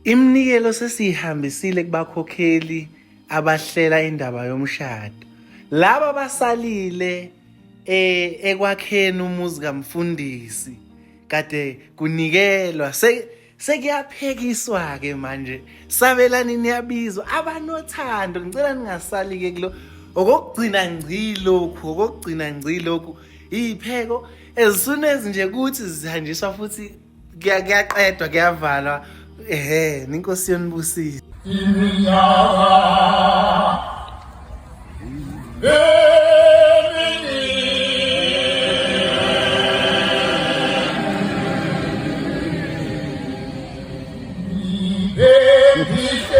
Iminikelo sesihambisile kubakhokheli abahlela indaba yomshado. Laba basalile ekwakheni umuzi kaMfundisi kade kunikelwa sekuyaphekiswa ke manje. Sabelani niyabizwa abanothando, ngicela ningasali ke kulo okugcina ngci lokhu izipheko ezisunezi nje kuthi zihanjiswa futhi kuyaqedwa kuyavalwa. Ninkosi yonibusise. He